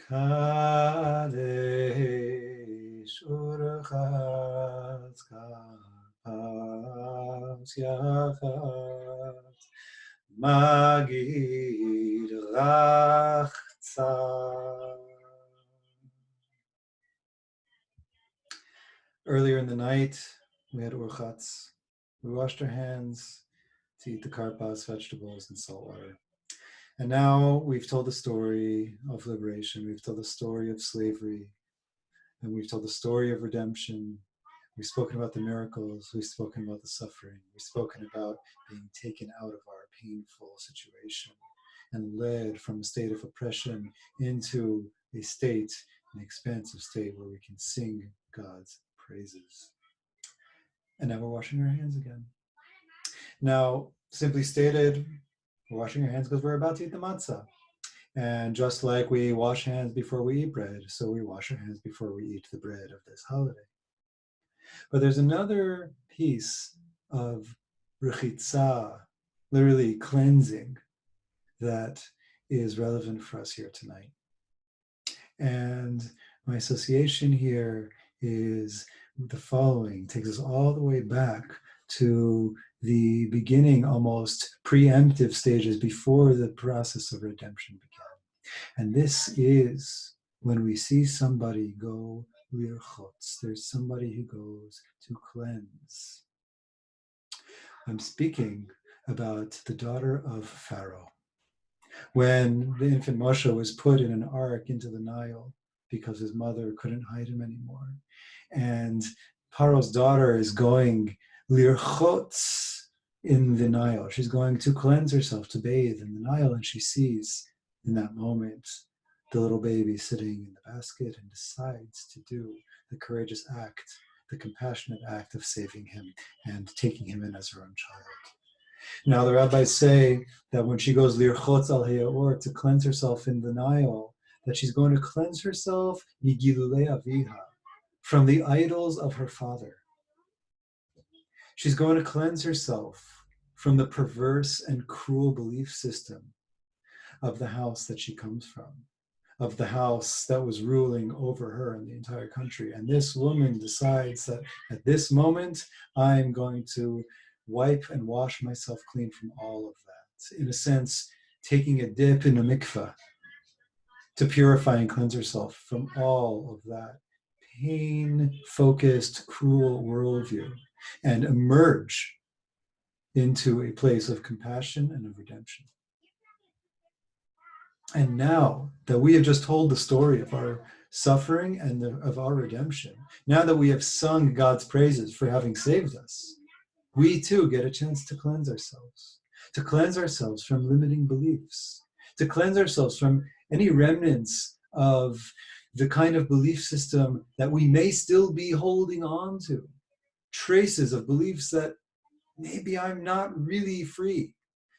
Kadesh Urchatz Kapas Yachatz Magid Rachtza. Earlier in the night, we had Urchatz. We washed our hands to eat the karpas, vegetables, and salt water. And now we've told the story of liberation. We've told the story of slavery. And we've told the story of redemption. We've spoken about the miracles. We've spoken about the suffering. We've spoken about being taken out of our painful situation and led from a state of oppression into a state, an expansive state where we can sing God's praises. And now we're washing our hands again. Now, simply stated, we're washing our hands because we're about to eat the matzah. And just like we wash hands before we eat bread, so we wash our hands before we eat the bread of this holiday. But there's another piece of Rachtza, literally cleansing, that is relevant for us here tonight. And my association here is the following, takes us all the way back to the beginning, almost preemptive stages before the process of redemption began. And this is when we see somebody go lirchotz. There's somebody who goes to cleanse. I'm speaking about the daughter of Pharaoh. When the infant Moshe was put in an ark into the Nile because his mother couldn't hide him anymore. And Pharaoh's daughter is going lirchotz in the Nile. She's going to cleanse herself, to bathe in the Nile, and she sees in that moment the little baby sitting in the basket and decides to do the courageous act, the compassionate act of saving him and taking him in as her own child. Now the rabbis say that when she goes lirchotz al hayaor, to cleanse herself in the Nile, that she's going to cleanse herself migilulei aviha, from the idols of her father. She's going to cleanse herself from the perverse and cruel belief system of the house that she comes from, of the house that was ruling over her in the entire country. And this woman decides that at this moment, I'm going to wipe and wash myself clean from all of that. In a sense, taking a dip in a mikveh to purify and cleanse herself from all of that pain-focused, cruel worldview and emerge into a place of compassion and of redemption. And now that we have just told the story of our suffering and of our redemption, now that we have sung God's praises for having saved us, we too get a chance to cleanse ourselves from limiting beliefs, to cleanse ourselves from any remnants of the kind of belief system that we may still be holding on to, traces of beliefs that maybe I'm not really free.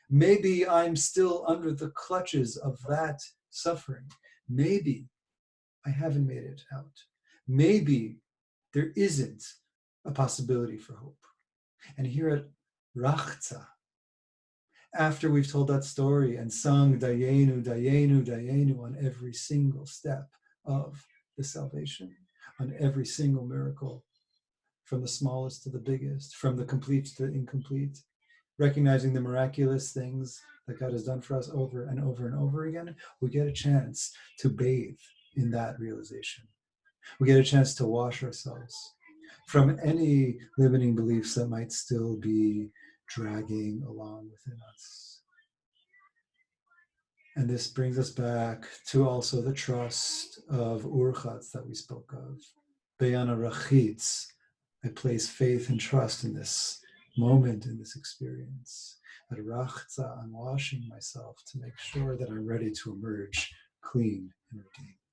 Maybe I'm still under the clutches of that suffering. Maybe I haven't made it out. Maybe there isn't a possibility for hope. And here at Rachtza, after we've told that story and sung Dayenu, Dayenu, Dayenu on every single step of the salvation, on every single miracle, from the smallest to the biggest, from the complete to the incomplete, recognizing the miraculous things that God has done for us over and over and over again, we get a chance to bathe in that realization. We get a chance to wash ourselves from any limiting beliefs that might still be dragging along within us. And this brings us back to also the trust of Urchatz that we spoke of. Beyana Rachitz, I place faith and trust in this moment, in this experience. At Rachtza, I'm washing myself to make sure that I'm ready to emerge clean and redeemed.